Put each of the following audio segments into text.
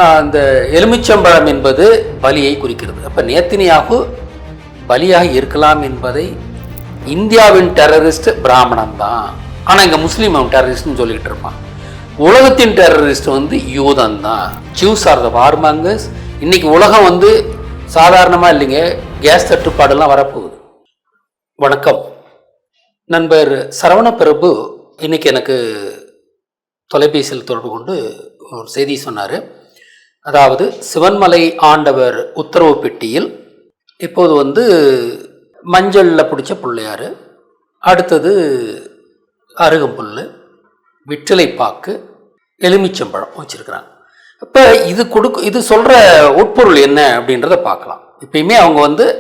அந்த எலுமிச்சம்பழம் என்பது பலியை குறிக்கிறது. அப்போ நேத்தனியாகு பலியாக இருக்கலாம் என்பதை இந்தியாவின் டெரரிஸ்ட் பிராமணன் தான், ஆனால் இங்கே முஸ்லீம் அவன் டெரரிஸ்ட்னு சொல்லிக்கிட்டு இருப்பான். உலகத்தின் டெரரிஸ்ட் யூதன் தான். Jews are the warmongers. இன்னைக்கு உலகம் சாதாரணமாக இல்லைங்க, கேஸ் தட்டுப்பாடெல்லாம் வரப்போகுது. வணக்கம் நண்பர் சரவண பிரபு இன்னைக்கு எனக்கு தொலைபேசியில் தொடர்பு கொண்டு ஒரு செய்தி சொன்னார். அதாவது சிவன்மலை ஆண்டவர் உத்தரவு பெட்டியில் இப்போது மஞ்சளில் பிடிச்ச பிள்ளையார், அடுத்தது அருகம்புல், வெற்றிலைப்பாக்கு, எலுமிச்சம்பழம் வச்சுருக்கிறாங்க. இப்போ இது சொல்கிற உட்பொருள் என்ன அப்படின்றத பார்க்கலாம். இப்பயுமே அவங்க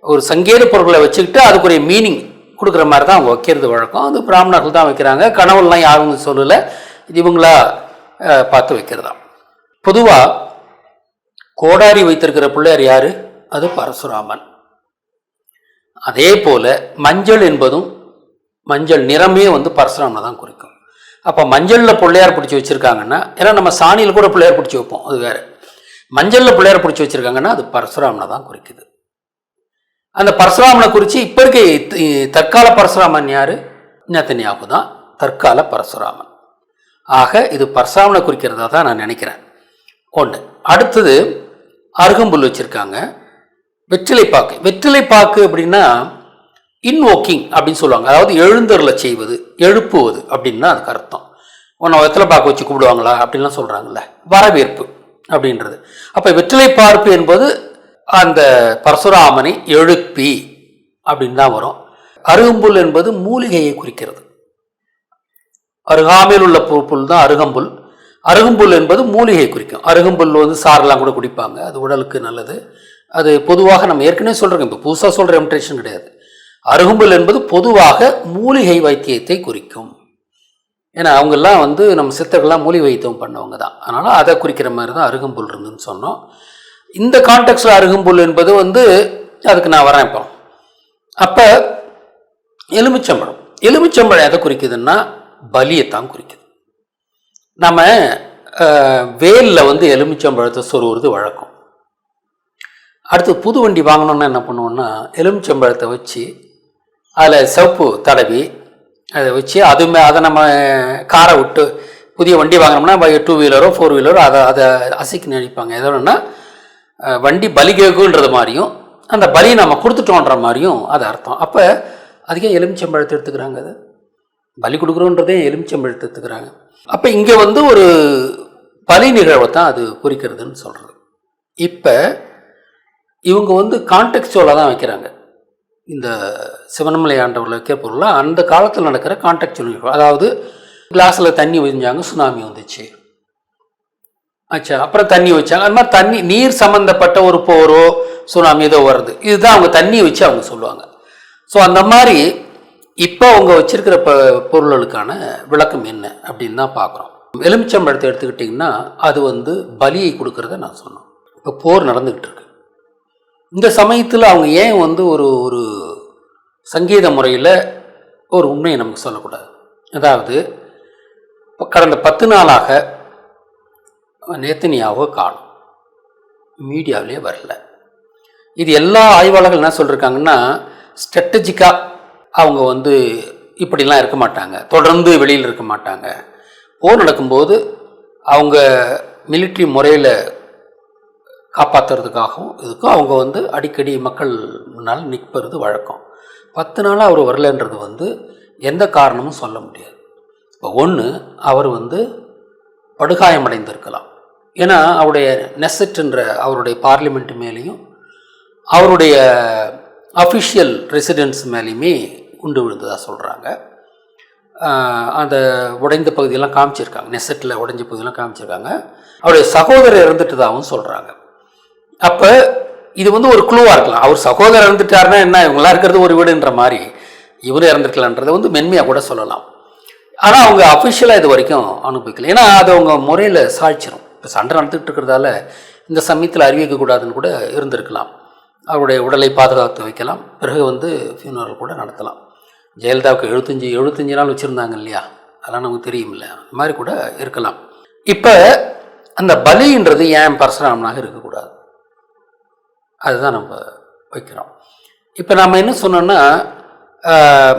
ஒரு சங்கேத பொருட்களை வச்சுக்கிட்டு அதுக்குரிய மீனிங் கொடுக்குற மாதிரி தான் அவங்க வைக்கிறது வழக்கம். அது பிராமணர்கள் தான் வைக்கிறாங்க, கனவுலாம் யாரும் சொல்லலை, இது இவங்களா பார்த்து வைக்கிறதா. பொதுவாக கோடாரி வைத்திருக்கிற பிள்ளையார் யார்? அது பரசுராமன். அதே போல் மஞ்சள் என்பதும், மஞ்சள் நிறமே பரசுராமனை தான் குறிக்கும். அப்போ மஞ்சளில் பிள்ளையார் பிடிச்சி வச்சுருக்காங்கன்னா, ஏன்னா நம்ம சாணியில் கூட பிள்ளையார் பிடிச்சி வைப்போம், அது வேறு. மஞ்சளில் பிள்ளையார் பிடிச்சி வச்சுருக்காங்கன்னா அது பரசுராமனை தான் குறிக்குது. அந்த பரசுராமனை குறித்து இப்போ இருக்க தற்கால பரசுராமன் யார்? நேத்தனியாகு தான் தற்கால பரசுராமன். ஆக இது பரசுராமனை குறிக்கிறதா தான் நான் நினைக்கிறேன். ஒன்று. அடுத்தது அருகம்புல் வச்சுருக்காங்க, வெற்றிலைப்பாக்கு. வெற்றிலைப்பாக்கு அப்படின்னா இன்வோக்கிங் அப்படின்னு சொல்லுவாங்க, அதாவது எழுந்தருளை செய்வது, எழுப்புவது அப்படின்னா அதுக்கு அர்த்தம். ஒன்று வெற்றிலைப்பாக்கு வச்சு கூப்பிடுவாங்களா அப்படின்லாம் சொல்கிறாங்கல்ல, வரவேற்பு அப்படின்றது. அப்போ வெற்றிலைப்பார்ப்பு என்பது அந்த பரசுராமனை எழுப்பி அப்படின்னு தான் வரும். அருகம்புல் என்பது மூலிகையை குறிக்கிறது. அருகாமையில் உள்ள புல் தான் அருகம்புல். அருகம்புல் என்பது மூலிகை குறிக்கும். அருகம்புல் சாரெல்லாம் கூட குடிப்பாங்க, அது உடலுக்கு நல்லது. அது பொதுவாக நம்ம ஏற்கனவே சொல்கிறோம், இப்போ புதுசாக சொல்கிற இமிட்டேஷன் கிடையாது. அருகம்புல் என்பது பொதுவாக மூலிகை வைத்தியத்தை குறிக்கும். ஏன்னா அவங்கெல்லாம் நம்ம சித்தர்கள்லாம் மூலிகை வைத்தியம் பண்ணவங்க தான், அதனால் அதை குறிக்கிற மாதிரி தான் அருகம்புல் இருந்துன்னு சொன்னோம். இந்த கான்டெக்ஸ்டில் அருகம்புல் என்பது அதுக்கு நான் வரேன் இப்போ. அப்போ எலுமிச்சம்பழம், எலுமிச்சம்பழம் எதை குறிக்குதுன்னா பலியைத்தான் குறிக்குது. நம்ம வேலில் எலுமிச்சம்பழத்தை சொருவுறது வழக்கம். அடுத்து புது வண்டி வாங்கணுன்னா என்ன பண்ணுவோன்னா, எலுமிச்சம்பழத்தை வச்சு அதில் சிவப்பு தடவி அதை வச்சு அதை நம்ம காரை விட்டு புதிய வண்டி வாங்கினோம்னா 2 வீலரோ 4 வீலரோ அதை அசைக்கு நினைப்பாங்க. எதோன்னா வண்டி பலி கேட்குன்றது மாதிரியும், அந்த பலியை நம்ம கொடுத்துட்டோன்ற மாதிரியும் அது அர்த்தம். அப்போ அதுக்கே எலுமிச்சம்பழத்தை எடுத்துக்கிறாங்க, அது பலி கொடுக்குறோன்றதே எலுமிச்சம்பழத்தை எடுத்துக்கிறாங்க. அப்போ இங்கே ஒரு பலி நிகழ்வை தான் அது குறிக்கிறதுன்னு சொல்கிறது. இப்போ இவங்க கான்டெக்ஸ்டுவலாக தான் வைக்கிறாங்க. இந்த சிவன்மலை ஆண்டவரில் வைக்கிற பொருளாக அந்த காலத்தில் நடக்கிற கான்டெக்சுவல் நிகழ்வு. அதாவது கிளாஸில் தண்ணி வச்சாங்க, சுனாமி வந்துச்சு, ஆச்சா, அப்புறம் தண்ணி வச்சாங்க. அது மாதிரி நீர் சம்மந்தப்பட்ட ஒரு போரோ சுனாமி ஏதோ வருது, இதுதான் அவங்க தண்ணி வச்சு அவங்க சொல்லுவாங்க. ஸோ அந்த மாதிரி இப்போ அவங்க வச்சிருக்கிற பொருள்களுக்கான விளக்கம் என்ன அப்படின்னு தான் பார்க்குறோம். எலுமிச்சம்பழத்தை எடுத்துக்கிட்டிங்கன்னா அது பலியை கொடுக்கறத நான் சொன்னோம். இப்போ போர் நடந்துக்கிட்டு இருக்கு. இந்த சமயத்தில் அவங்க ஏன் ஒரு சங்கீத முறையில் ஒரு உண்மையை நமக்கு சொல்லக்கூடாது? அதாவது கடந்த 10 நாளாக நேத்தனியாவை காணும், மீடியாவிலே வரல. இது எல்லா ஆய்வாளர்கள் என்ன சொல்லியிருக்காங்கன்னா, ஸ்ட்ராட்டஜிக்காக அவங்க இப்படிலாம் இருக்க மாட்டாங்க, தொடர்ந்து வெளியில் இருக்க மாட்டாங்க. போர் நடக்கும்போது அவங்க மிலிட்ரி முறையில் காப்பாற்றுறதுக்காகவும் இதுக்கும் அவங்க அடிக்கடி மக்கள் முன்னால் நிற்பது வழக்கம். 10 நாளாக அவர் வரலன்றது எந்த காரணமும் சொல்ல முடியாது. இப்போ ஒன்று, அவர் படுகாயமடைந்திருக்கலாம். ஏன்னா அவருடைய நெசட்ன்ற அவருடைய பார்லிமெண்ட் மேலேயும் அவருடைய அஃபிஷியல் ரெசிடென்ஸ் மேலேயுமே குண்டு விழுந்ததாக சொல்கிறாங்க. அந்த உடைந்த பகுதியெல்லாம் காமிச்சிருக்காங்க, நெசட்டில் உடைஞ்ச பகுதியெல்லாம் காமிச்சிருக்காங்க. அவருடைய சகோதரர் இறந்துட்டதாகவும் சொல்கிறாங்க. அப்போ இது ஒரு குழுவாக இருக்கலாம். அவர் சகோதரர் இறந்துட்டாருன்னா என்ன, இவங்களா இருக்கிறது ஒரு வீடுன்ற மாதிரி இவரும் இறந்துருக்கலான்றதை மென்மையாக கூட சொல்லலாம். ஆனால் அவங்க அஃபிஷியலாக இது வரைக்கும் அனுபவிக்கல. ஏன்னா அது அவங்க முறையில் சாய்ச்சிரும். இப்போ சண்டை நடந்துகிட்டு இருக்கிறதால இந்த சமயத்தில் அறிவிக்கக்கூடாதுன்னு கூட இருந்திருக்கலாம். அவருடைய உடலை பாதுகாத்து வைக்கலாம், பிறகு ஃபியூனரல் கூட நடத்தலாம். ஜெயலலிதாவுக்கு 75 நாள் வச்சுருந்தாங்க இல்லையா, அதெல்லாம் நமக்கு தெரியுமில்ல, அந்த மாதிரி கூட இருக்கலாம். இப்போ அந்த பலின்றது ஏன் பரசுராமனாக இருக்கக்கூடாது, அதுதான் நம்ம வைக்கிறோம். இப்போ நம்ம என்ன சொன்னோம்னா,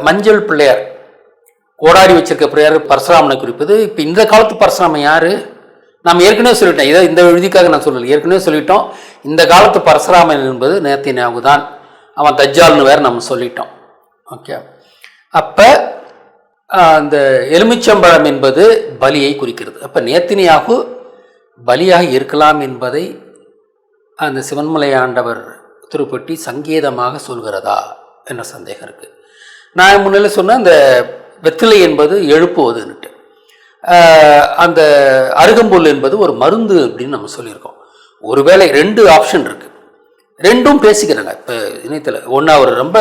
மஞ்சள் பிள்ளையார் ஓடாடி வச்சிருக்க பிள்ளையார் பரசுராமனை குறிப்பது. இப்போ இந்த காலத்து பரசுராமன் யாரு? நம்ம ஏற்கனவே சொல்லிட்டோம், இதை இந்த விதிக்காக நான் சொல்லலை, ஏற்கனவே சொல்லிட்டோம். இந்த காலத்து பரசுராமன் என்பது நேத்தியாகு தான், அவன் தஜ்ஜால்னு வேற நம்ம சொல்லிட்டோம். ஓகே, அப்போ அந்த எலுமிச்சம்பழம் என்பது பலியை குறிக்கிறது. அப்போ நேத்தியாகு பலியாக இருக்கலாம் என்பதை அந்த சிவன்மலை ஆண்டவர் திருப்பட்டி சங்கேதமாக சொல்கிறதா என்ற சந்தேகம் இருக்குது. நான் முன்னில சொன்ன அந்த வெற்றிலை என்பது எழுப்புவதுன்னுட்டு, அந்த அருகம்புல் என்பது ஒரு மருந்து அப்படின்னு நம்ம சொல்லியிருக்கோம். ஒருவேளை 2 ஆப்ஷன் இருக்குது, ரெண்டும் பேசிக்கிறாங்க. இப்போ இணையத்தில் ஒன்று, அவர் ரொம்ப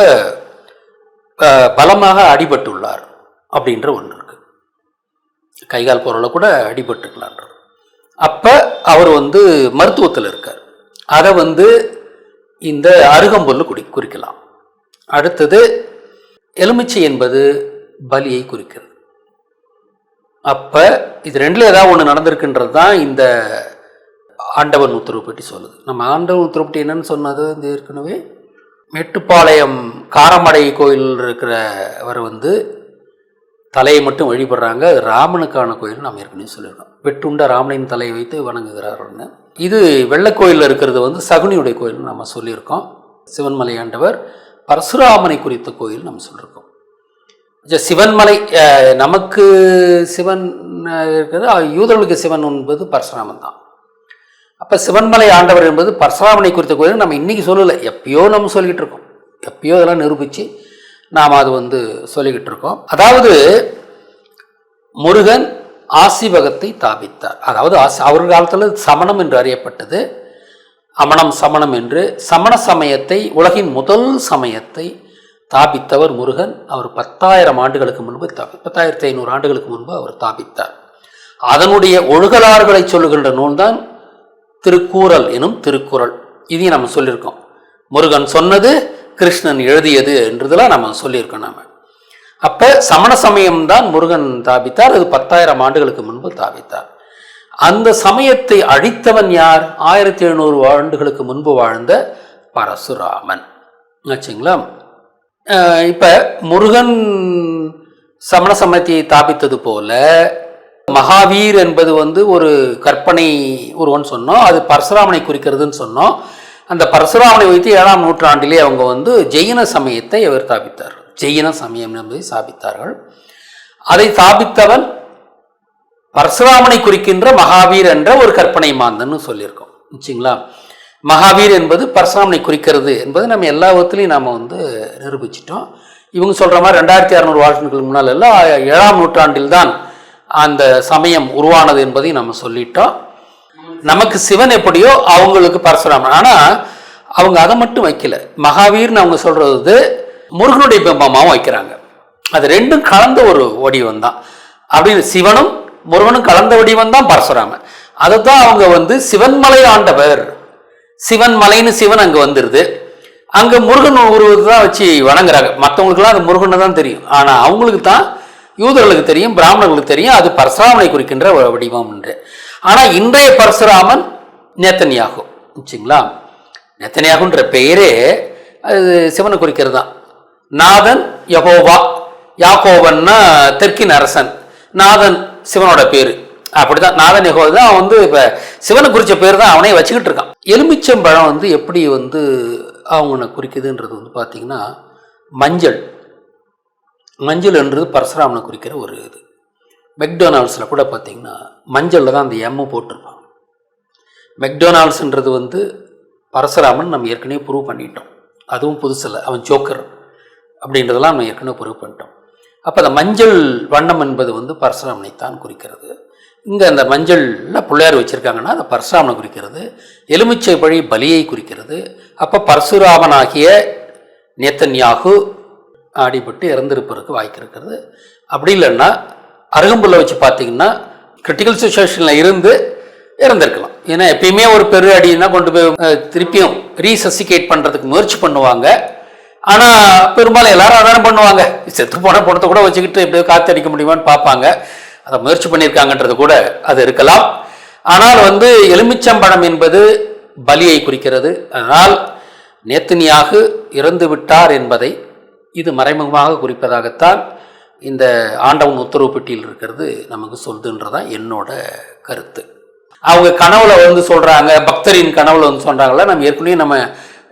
பலமாக அடிபட்டுள்ளார் அப்படின்ற ஒன்று இருக்குது, கைகால் பொருளை கூட அடிபட்டுக்கலான்ற. அப்போ அவர் மருத்துவத்தில் இருக்கார், அதை இந்த அருகம்புல் குறிக்கலாம். அடுத்தது எலுமிச்சை என்பது பலியை குறிக்கிறது. அப்போ இது ரெண்டில் ஏதாவது ஒன்று நடந்திருக்குன்றது தான் இந்த ஆண்டவன் உத்தரவுப்பட்டி சொல்லுது. நம்ம ஆண்டவன் உத்தரவுப்பட்டி என்னன்னு சொன்னது, இந்த ஏற்கனவே மேட்டுப்பாளையம் காரமடை கோயில் இருக்கிறவர் தலையை மட்டும் வழிபடுறாங்க, அது ராமனுக்கான கோயில் நாம் ஏற்கனவே சொல்லியிருக்கோம். வெட்டுண்ட ராமனின் தலையை வைத்து வணங்குகிறார்னு. இது வெள்ளக்கோயிலில் இருக்கிறது சகுனியுடைய கோயில் நம்ம சொல்லியிருக்கோம். சிவன்மலை ஆண்டவர் பரசுராமனை குறித்த கோயில் நம்ம சொல்லியிருக்கோம். சிவன்மலை நமக்கு சிவன் இருக்கிறது, யூதர்களுக்கு சிவன் என்பது பரசுராமன் தான். அப்போ சிவன்மலை ஆண்டவர் என்பது பரசுராமனை குறித்த கோயில் நம்ம இன்றைக்கி சொல்லலை, எப்பயோ நம்ம சொல்லிக்கிட்டு இருக்கோம். எப்பயோ இதெல்லாம் நிரூபித்து நாம் அது சொல்லிக்கிட்டு இருக்கோம். அதாவது முருகன் ஆசிவகத்தை தாபித்தார். அதாவது அவர் காலத்தில் சமணம் என்று அறியப்பட்டது, அமணம் சமணம் என்று. சமண சமயத்தை, உலகின் முதல் சமயத்தை தாபித்தவர் முருகன். அவர் 10,000 ஆண்டுகளுக்கு முன்பு 10,500 ஆண்டுகளுக்கு முன்பு அவர் தாபித்தார். அதனுடைய ஒழுகலாறுகளை சொல்லுகின்ற நூல்தான் திருக்கூறல் எனும் திருக்குறள். இதையும் நம்ம சொல்லியிருக்கோம். முருகன் சொன்னது, கிருஷ்ணன் எழுதியது என்றதெல்லாம் நம்ம சொல்லியிருக்கோம். நாம அப்போ சமண சமயம்தான் முருகன் தாபித்தார், அது 10,000 ஆண்டுகளுக்கு முன்பு தாபித்தார். அந்த சமயத்தை அழித்தவன் யார்? 1700 ஆண்டுகளுக்கு முன்பு வாழ்ந்த பரசுராமன் ஆச்சுங்களா. இப்போ முருகன் சமண சமயத்தை தாபித்தது போல மகாவீர் என்பது ஒரு கற்பனை ஒருவன் சொன்னோம், அது பரசுராமனை குறிக்கிறதுன்னு சொன்னோம். அந்த பரசுராமனை வைத்து 7ஆம் நூற்றாண்டிலே அவங்க ஜெயின சமயத்தை அவர் தாபித்தார். ஜெயின சமயம் என்பதை ஸ்தாபித்தார்கள். அதை ஸ்தாபித்தவன் பரசுராமனை குறிக்கின்ற மகாவீர் என்ற ஒரு கற்பனை மாந்தன்னு சொல்லியிருக்கோம் வச்சுங்களா. மகாவீர் என்பது பரசுராமனை குறிக்கிறது என்பது நம்ம எல்லா விதத்துலையும் நாம் நிரூபிச்சிட்டோம். இவங்க சொல்கிற மாதிரி 2600 வருஷங்களுக்கு முன்னால் எல்லாம் 7ஆம் நூற்றாண்டில் தான் அந்த சமயம் உருவானது என்பதையும் நம்ம சொல்லிட்டோம். நமக்கு சிவன் எப்படியோ அவங்களுக்கு பரசுராமன். ஆனால் அவங்க அதை மட்டும் வைக்கல, மகாவீர்னு அவங்க சொல்கிறது முருகனுடைய பிம்பமாகவும் வைக்கிறாங்க. அது ரெண்டும் கலந்த ஒரு வடிவம் தான். அப்படின்னு சிவனும் முருகனும் கலந்த வடிவம் தான் பரசுராமன். அதை தான் அவங்க சிவன்மலை ஆண்டவர், சிவன்மலைன்னு சிவன் அங்கே வந்துடுது, அங்கே முருகன் உருவத்தை தான் வச்சு வணங்குறாங்க. மற்றவங்களுக்குலாம் அது முருகனை தான் தெரியும், ஆனால் அவங்களுக்கு தான், யூதர்களுக்கு தெரியும், பிராமணர்களுக்கு தெரியும் அது பரசுராமனை குறிக்கின்ற வடிவம் என்று. ஆனால் இன்றைய பரசுராமன் நேத்தன்யாகு வச்சுங்களா. நேத்தன்யாகுன்ற பெயரே அது சிவனை குறிக்கிறது தான். நாதன் யகோவா, யாக்கோவன்னா தெற்கின் அரசன், நாதன் சிவனோட பேர், அப்படிதான் நாதன் யகோவா தான். அவன் இப்போ சிவனை குறித்த பேர் தான் அவனே வச்சுக்கிட்டு இருக்கான். எலுமிச்சம்பழம் எப்படி அவனை குறிக்குதுன்றது பார்த்தீங்கன்னா மஞ்சள், மஞ்சள் என்றது பரசுராமனை குறிக்கிற ஒரு இது. மெக்டொனால்ட்ஸில் கூட பார்த்தீங்கன்னா மஞ்சளில் தான் அந்த எம்மு போட்டிருப்பாங்க. மெக்டொனால்ட்ஸுன்றது பரசுராமன் நம்ம ஏற்கனவே ப்ரூவ் பண்ணிட்டோம், அதுவும் புதுசில் அவன் ஜோக்கர் அப்படின்றதெல்லாம் நம்ம ஏற்கனவே ப்ரூவ் பண்ணிட்டோம். அப்போ அந்த மஞ்சள் வண்ணம் என்பது பரசுராமனை தான் குறிக்கிறது. இங்கே அந்த மஞ்சளில் பிள்ளையார் வச்சுருக்காங்கன்னா அந்த பரசுராமனை குறிக்கிறது, எலுமிச்சை பழி பலியை குறிக்கிறது. அப்போ பரசுராமனாகிய நேத்தன்யாகு அடிபட்டு இறந்திருப்பதற்கு வாய்ப்பு இருக்கிறது. அப்படி இல்லைன்னா அருகம்புல்லை வச்சு பார்த்தீங்கன்னா கிரிட்டிக்கல் சுச்சுவேஷனில் இருந்து இறந்திருக்கலாம். ஏன்னா எப்பயுமே ஒரு பெரு அடினா கொண்டு போய் திருப்பியும் ரீசசிகேட் பண்ணுறதுக்கு முயற்சி பண்ணுவாங்க. ஆனால் பெரும்பாலும் எல்லாரும் அதான பண்ணுவாங்க, செத்து போன பணத்தை கூட வச்சுக்கிட்டு எப்படியோ காற்று அடிக்க முடியுமான்னு பார்ப்பாங்க. அதை முயற்சி பண்ணியிருக்காங்கன்றது கூட அது இருக்கலாம். ஆனால் எலுமிச்சம்பழம் என்பது பலியை குறிக்கிறது. அதனால் நேத்தனியாகு இறந்து விட்டார் என்பதை இது மறைமுகமாக குறிப்பதாகத்தான் இந்த ஆண்டவன் உத்தரவு பெட்டியில் இருக்கிறது நமக்கு சொல்லுன்றதான் என்னோட கருத்து. அவங்க கனவுல சொல்றாங்க, பக்தரின் கனவுல சொல்றாங்கல்ல, நம்ம ஏற்கனவே நம்ம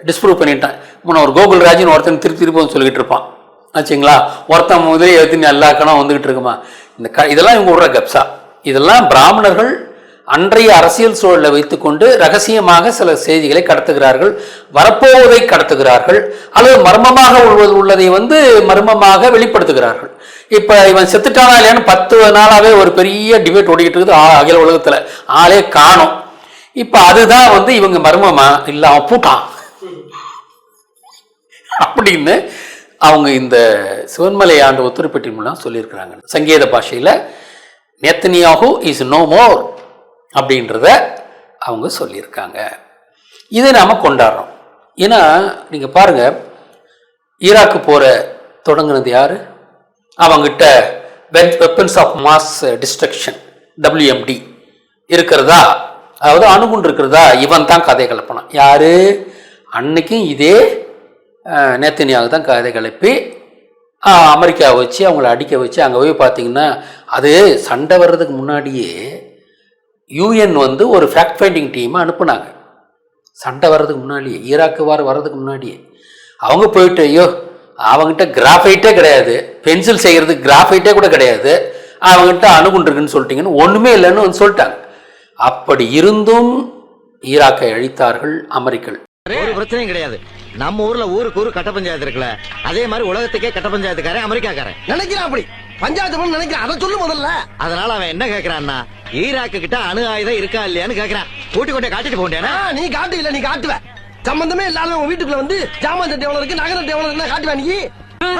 டிஸ்ப்ரூவ் பண்ணிட்டேன். முன்ன ஒரு கோகுல்ராஜின் ஒருத்தன் திருப்பி சொல்லிக்கிட்டு இருப்பான் ஆச்சுங்களா. ஒருத்தன் முதலே எடுத்து எல்லா கனவும் வந்துகிட்டு இருக்குமா. இதெல்லாம் இவங்க விடுற கப்சா. இதெல்லாம் பிராமணர்கள் அன்றைய அரசியல் சூழலை வைத்துக்கொண்டு ரகசியமாக சில செய்திகளை கடத்துகிறார்கள், வரப்போவதை கடத்துகிறார்கள், அல்லது மர்மமாக உள்ளதை மர்மமாக வெளிப்படுத்துகிறார்கள். இப்ப இவன் செத்துட்டானா இல்லையான்னு 10 நாளாவே ஒரு பெரிய டிபேட் ஓடிக்கிட்டு இருக்குது அகில உலகத்துல. ஆளே காணும். இப்ப அதுதான் இவங்க மர்மமா இல்ல அவன் பூட்டான் அப்படின்னு அவங்க இந்த சிவன்மலை ஆண்டு உத்தரப்பெட்டி மூலம் சொல்லியிருக்கிறாங்க. சங்கீத பாஷையில நேத்தனியாகு இஸ் நோ மோர் அப்படின்றத அவங்க சொல்லியிருக்காங்க. இதை நாம கொண்டாடுறோம். ஏன்னா நீங்க பாருங்க, ஈராக்கு போற தொடங்குனது யாரு? அவங்கிட்ட weapons of mass destruction WMD இருக்கிறதா, அதாவது அணுகுண்டு இருக்கிறதா, இவன் தான் கதை கலப்பினான். யாரு? அன்னைக்கும் இதே நேத்தனியாக தான் கதை கிளப்பி அமெரிக்காவை வச்சு அவங்கள அடிக்க வச்சு அங்கே போய் பார்த்தீங்கன்னா, அது சண்டை வர்றதுக்கு முன்னாடியே UN ஒரு ஃபேக்ட் ஃபைண்டிங் டீமை அனுப்புனாங்க. சண்டை வர்றதுக்கு முன்னாடியே, ஈராக்கு வர்றதுக்கு முன்னாடியே அவங்க போயிட்டு, ஐயோ அவங்ககிட்ட கிராஃபைட்டே கிடையாது, பென்சில் செய்கிறதுக்கு கிராஃபைட்டே கூட கிடையாது, அவங்ககிட்ட அணுகுண்டு இருக்குன்னு சொல்லிட்டீங்கன்னு ஒன்றுமே இல்லைன்னு சொல்லிட்டாங்க. அப்படி இருந்தும் ஈராக்கை அழித்தார்கள் அமெரிக்கர்கள். ஒரு பிரச்சனையும் கிடையாது. நம்ம ஊர்ல ஊருக்கு ஊரு கட்ட பஞ்சாயத்து இருக்குல்ல, அதே மாதிரி உலகத்துக்கே கட்ட பஞ்சாயத்துக்காரன் அமெரிக்காக்காரன் நினைக்கிறான். அப்படி பஞ்சாயத்து நினைக்கிறான். அதை சொல்லு முதல்ல. அதனால அவன் என்ன கேட்கிறான்னா, ஈராக்கு கிட்ட அணு ஆயுதம் இருக்கா இல்லையான்னு கேட்கிறான். கூட்டி கொண்டே காட்டிட்டு போண்டேனா? நீ காட்டு இல்ல, நீ காட்டுவ. சம்பந்தமே இல்லாம உங்க வீட்டுக்குள்ள ஜாமான் சட்டை எவ்வளவு இருக்கு, நகர எவ்வளவு இருக்குன்னு காட்டுவா நீ.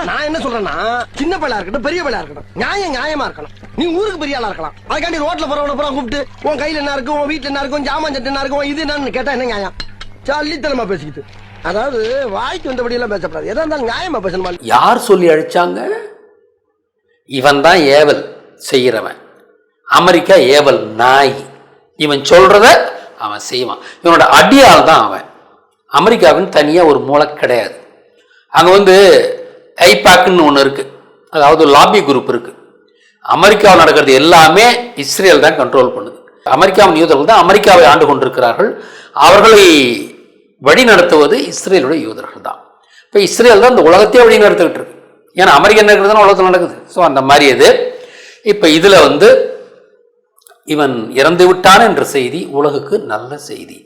நான் என்ன சொல்றேன்னா, சின்ன பிள்ளை இருக்கட்டும் பெரிய பிள்ளை இருக்கட்டும், நியாயமா இருக்கணும். நீ ஊருக்கு பெரிய ஆளா இருக்கலாம், அதுக்காண்டி ரோட்ல போறவன பூரா கூப்பிட்டு உன் கையில என்ன இருக்கும், உன் வீட்டுல என்ன இருக்கும், ஜாமான் சட்டை என்ன இருக்கும், இது என்னன்னு கேட்டா என்ன நியாயம்? சல்லித்தனமா பேசிக்கிட்டு, அதாவது வாய்க்கு வந்தபடி எல்லாம் பேசப்படாது. எதா இருந்தாலும் நியாயமா பேசணுமா? யார் சொல்லி அழிச்சாங்க? இவன் தான் ஏவல் செய்யறவன். அமெரிக்கா ஏவல் நாய். இவன் சொல்றத அவன் செய்வான். இவனோட அடியால் தான் அவன். அமெரிக்காவின் தனியா ஒரு மூளை கிடையாது. அங்க ஐபாக்னு ஒன்று இருக்கு, அதாவது லாபி குரூப் இருக்கு. அமெரிக்காவில் நடக்கிறது எல்லாமே இஸ்ரேல் தான் கண்ட்ரோல் பண்ணுது. அமெரிக்காவின் யூதர்கள் தான் அமெரிக்காவை ஆண்டு கொண்டிருக்கிறார்கள். அவர்களை வழி நடத்துவது இஸ்ரேலுடைய யூதர்கள் தான். இப்போ இஸ்ரேல் தான் இந்த உலகத்தையே வழி நடத்திக்கிட்டு இருக்கு. ஏன்னா அமெரிக்கா நடக்கிறது உலகத்தில் நடக்குது. ஸோ அந்த மாதிரி இது. இப்போ இதில் இவன் இறந்து விட்டான் என்ற செய்தி உலகுக்கு நல்ல செய்தி.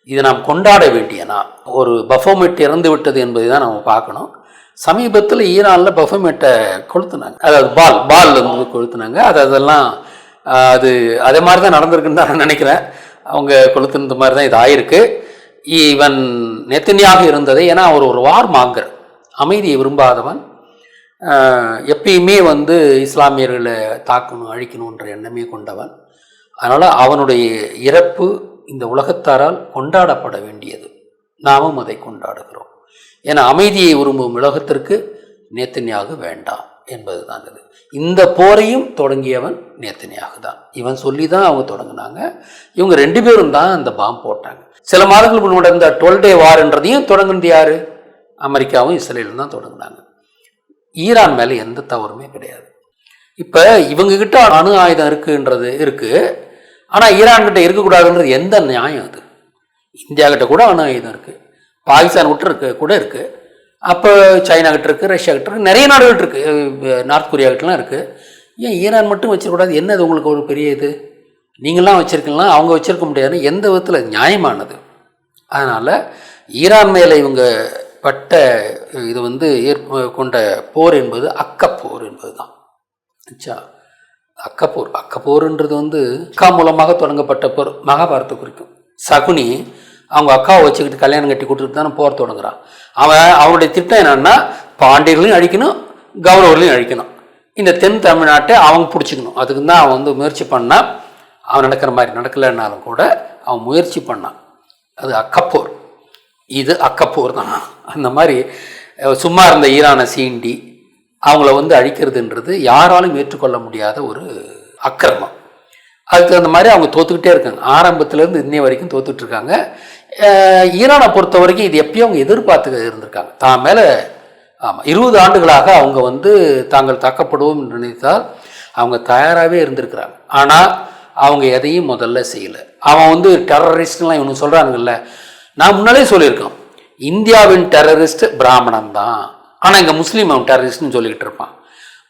இதை நாம் கொண்டாட வேண்டியனா. ஒரு பஃபோமெட் இறந்து விட்டது என்பதை தான் நம்ம பார்க்கணும். சமீபத்தில் ஈரானில் பஃபோமெட்டை கொளுத்துனாங்க, அதாவது பால் கொளுத்துனாங்க. அதெல்லாம் அதே மாதிரி தான் நடந்திருக்குன்னு தான் நான் நினைக்கிறேன். அவங்க கொளுத்துனது மாதிரி தான் இது ஆயிருக்கு. இவன் நேத்தனியாக இருந்ததை, ஏன்னா அவர் ஒரு வார் மாங்கர், அமைதியை விரும்பாதவன், எப்பயுமே இஸ்லாமியர்களை தாக்கணும் அழிக்கணுன்ற எண்ணமே கொண்டவன். அதனால் அவனுடைய இறப்பு இந்த உலகத்தாரால் கொண்டாடப்பட வேண்டியது. நாமும் அதை கொண்டாடுகிறோம். ஏன்னா அமைதியை விரும்பும் உலகத்திற்கு நேத்தனியாக வேண்டாம் என்பது தான் இது. இந்த போரையும் தொடங்கியவன் நேத்தனியாக தான். இவன் சொல்லி தான் அவங்க தொடங்கினாங்க. இவங்க 2 பேரும் தான் அந்த பாம்பு போட்டாங்க. சில மாதங்களுக்கு முன்னாடி நடந்த 12 டே வார்ன்றதையும் தொடங்குனது யாரு? அமெரிக்காவும் இஸ்ரேலும் தான் தொடங்கினாங்க. ஈரான் மேலே எந்த தவறுமே கிடையாது. இப்போ இவங்க கிட்ட அணு ஆயுதம் இருக்குன்றது இருக்கு, ஆனால் ஈரான் கிட்ட இருக்கக்கூடாதுன்றது எந்த நியாயம்? அது இந்தியா கிட்ட கூட அணு ஆயுதம் இருக்கு, பாகிஸ்தான் கிட்ட கூட இருக்கு, அப்போ சைனா கிட்ட இருக்கு, ரஷ்யா கிட்ட இருக்கு, நிறைய நாடுகள் இருக்கு, நார்த் கொரியா கிட்டலாம் இருக்கு. ஏன் ஈரான் மட்டும் வச்சிருக்கூடாது? என்னது உங்களுக்கு ஒரு பெரிய இது? நீங்களாம் வச்சிருக்கலாம், அவங்க வச்சிருக்க முடியாது. எந்த விதத்தில் நியாயமானது? அதனால் ஈரான் மேலே இவங்க பட்ட இது கொண்ட போர் என்பது அக்கப்போர் என்பது தான். அக்கப்போர்ன்றது அக்கா மூலமாக தொடங்கப்பட்ட போர். மகாபாரத்தை குறிக்கும். சகுனி அவங்க அக்காவை வச்சுக்கிட்டு கல்யாணம் கட்டி கொடுத்துட்டு தானே போர் தொடங்குறான். அவனுடைய திட்டம் என்னன்னா, பாண்டியர்களையும் அழிக்கணும், கௌரவர்களையும் அழிக்கணும், இந்த தென் தமிழ்நாட்டை அவங்க பிடிச்சிக்கணும். அதுக்கு தான் அவன் முயற்சி பண்ணான். அவன் நடக்கிற மாதிரி நடக்கலைன்னாலும் கூட அவன் முயற்சி பண்ணான். அது அக்கப்போர். இது அக்கப்போர் தான். அந்த மாதிரி சும்மா இருந்த ஈரானை சீண்டி அவங்கள அழிக்கிறதுன்றது யாராலும் ஏற்றுக்கொள்ள முடியாத ஒரு அக்கிரமம். அதுக்கு தகுந்த மாதிரி அவங்க தோத்துக்கிட்டே இருக்காங்க. ஆரம்பத்திலேருந்து இன்னைய வரைக்கும் தோத்துட்டு இருக்காங்க. ஈரானை பொறுத்த வரைக்கும் இது எப்பயும் அவங்க எதிர்பார்த்து இருந்திருக்காங்க. தான் மேலே 20 ஆண்டுகளாக அவங்க வந்து தாங்கள் தாக்கப்படுவோம் என்று நினைத்தால் அவங்க தயாராகவே இருந்திருக்கிறாங்க. ஆனால் அவங்க எதையும் முதல்ல செய்யலை. அவன் வந்து டெரரிஸ்ட்லாம் இவனு சொல்கிறானுங்கல்ல, நான் முன்னாலே சொல்லியிருக்கேன், இந்தியாவின் டெரரிஸ்ட் பிராமணன் தான், ஆனால் இங்கே முஸ்லீம் அவன் டெரரிஸ்ட்னு சொல்லிக்கிட்டு இருப்பான்.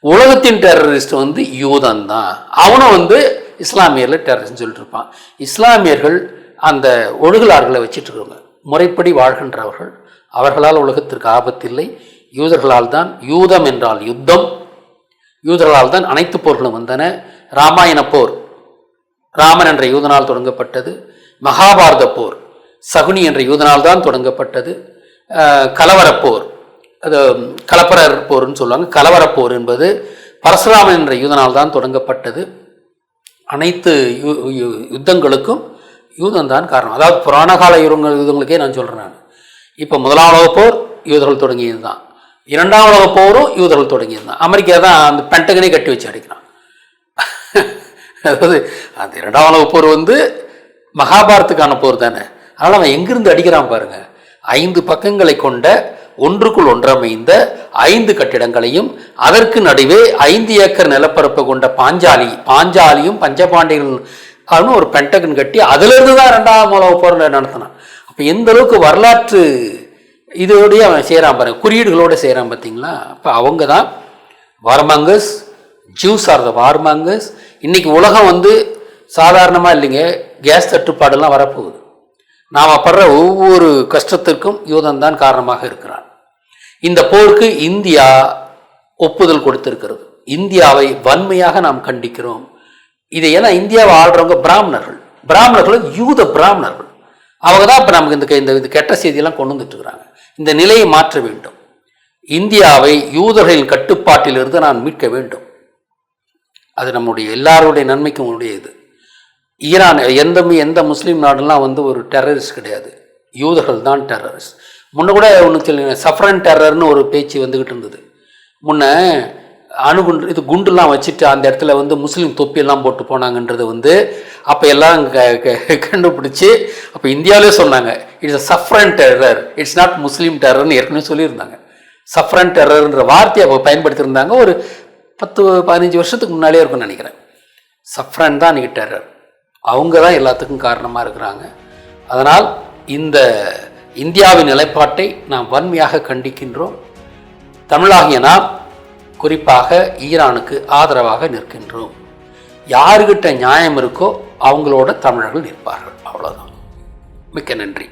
உலகத்தின் டெரரிஸ்ட் வந்து யூதன் தான், அவனும் வந்து இஸ்லாமியரில் டெரரிஸ்ட்னு சொல்லிட்டு இருப்பான். இஸ்லாமியர்கள் அந்த ஒழுகலாறுகளை வச்சுட்டு இருக்காங்க. முறைப்படி வாழ்கின்றவர்கள், அவர்களால் உலகத்திற்கு ஆபத்தில்லை. யூதர்களால் தான், யூதம் என்றால் யுத்தம், யூதர்களால் தான் அனைத்து போர்களும் வந்தன. ராமாயண போர் ராமன் என்ற யூதனால் தொடங்கப்பட்டது. மகாபாரத போர் சகுனி என்ற யூதனால் தான் தொடங்கப்பட்டது. கலவரப்போர், அது கலப்பரர் போர்னு சொல்லுவாங்க. கலவரப்போர் என்பது பரசுராமன் என்ற யூதனால் தான் தொடங்கப்பட்டது. அனைத்து யுத்தங்களுக்கும் யூதன் தான் காரணம். அதாவது புராணகால யுத்தங்களுக்கே நான் சொல்கிறேன். நான் இப்போ 1ஆம் உலகப் போர் யூதர்கள் தொடங்கியது தான், 2ஆம் உலகப் போரும் யூதர்கள் தொடங்கியது தான். அமெரிக்கா தான் அந்த பென்டகனே கட்டி வச்சு அடிக்கிறான். அதாவது அந்த 2ஆம் உலகப் போர் வந்து மகாபாரத்துக்கான போர் தானே. அதனால் அவன் எங்கிருந்து அடிக்கிறான் பாருங்க. 5 பக்கங்களை கொண்ட ஒன்றுக்குள் ஒன்றமைந்த 5 கட்டிடங்களையும் அதற்கு நடுவே 5 ஏக்கர் நிலப்பரப்பு கொண்ட பாஞ்சாலியும் பஞ்சபாண்டியர்கள் ஒரு பென்டகன் கட்டி அதிலிருந்து தான் 2ஆம் உலகப் போர் நடத்தினான். அப்போ எந்த அளவுக்கு வரலாற்று இதோடய அவன் செய்கிறான் பாருங்க, குறியீடுகளோடு செய்கிறான் பார்த்தீங்களா. அப்போ அவங்க தான் வார்மாங்கர்ஸ், ஜூஸ் ஆர் த வார்மாங்கர்ஸ். இன்றைக்கி உலகம் வந்து சாதாரணமாக இல்லைங்க, கேஸ் தட்டுப்பாடெல்லாம் வரப்போகுது. நாம் படுற ஒவ்வொரு கஷ்டத்திற்கும் யூதன் தான் காரணமாக இருக்கிறான். இந்த போருக்கு இந்தியா ஒப்புதல் கொடுத்திருக்கிறது. இந்தியாவை வன்மையாக நாம் கண்டிக்கிறோம். இதையெல்லாம் இந்தியாவை ஆள்றவங்க பிராமணர்கள் யூத பிராமணர்கள். அவங்க தான் இப்போ நமக்கு இந்த கெட்ட செய்தியெல்லாம் கொண்டு வந்துட்டு இருக்கிறாங்க. இந்த நிலையை மாற்ற வேண்டும். இந்தியாவை யூதர்களின் கட்டுப்பாட்டிலிருந்து நான் மீட்க வேண்டும். அது நம்முடைய எல்லாருடைய நன்மைக்கும் உடையது. ஈரான் எந்த முஸ்லீம் நாடுலாம் வந்து ஒரு டெரரிஸ்ட் கிடையாது, யூதர்கள் தான் டெரரிஸ்ட். முன்ன கூட ஒன்று சொல்லுங்க, சஃப்ரன் டெரர்னு ஒரு பேச்சு வந்துக்கிட்டு இருந்தது. முன்ன அணுகுண்டு இது குண்டுலாம் வச்சுட்டு அந்த இடத்துல வந்து முஸ்லீம் தொப்பியெல்லாம் போட்டு போனாங்கன்றது வந்து அப்போ எல்லாம் கண்டுபிடிச்சி அப்போ இந்தியாவிலே சொன்னாங்க, it's a saffron terror, it's not Muslim டெரர்னு ஏற்கனவே சொல்லியிருந்தாங்க. சஃப்ரன் டெரர்ன்ற வார்த்தையை அப்போ பயன்படுத்தியிருந்தாங்க. ஒரு 10-15 வருஷத்துக்கு முன்னாலே இருக்கும்னு நினைக்கிறேன். சஃப்ரன் தான் இன்றைக்கி டெரர். அவங்க தான் எல்லாத்துக்கும் காரணமாக இருக்கிறாங்க. அதனால் இந்த இந்தியாவின் நிலைப்பாட்டை நாம் வன்மையாக கண்டிக்கின்றோம். தமிழாகிய நாம் குறிப்பாக ஈரானுக்கு ஆதரவாக நிற்கின்றோம். யாருக்கிட்ட நியாயம் இருக்கோ அவங்களோட தமிழர்கள் நிற்பார்கள். அவ்வளோதான். மிக்க நன்றி.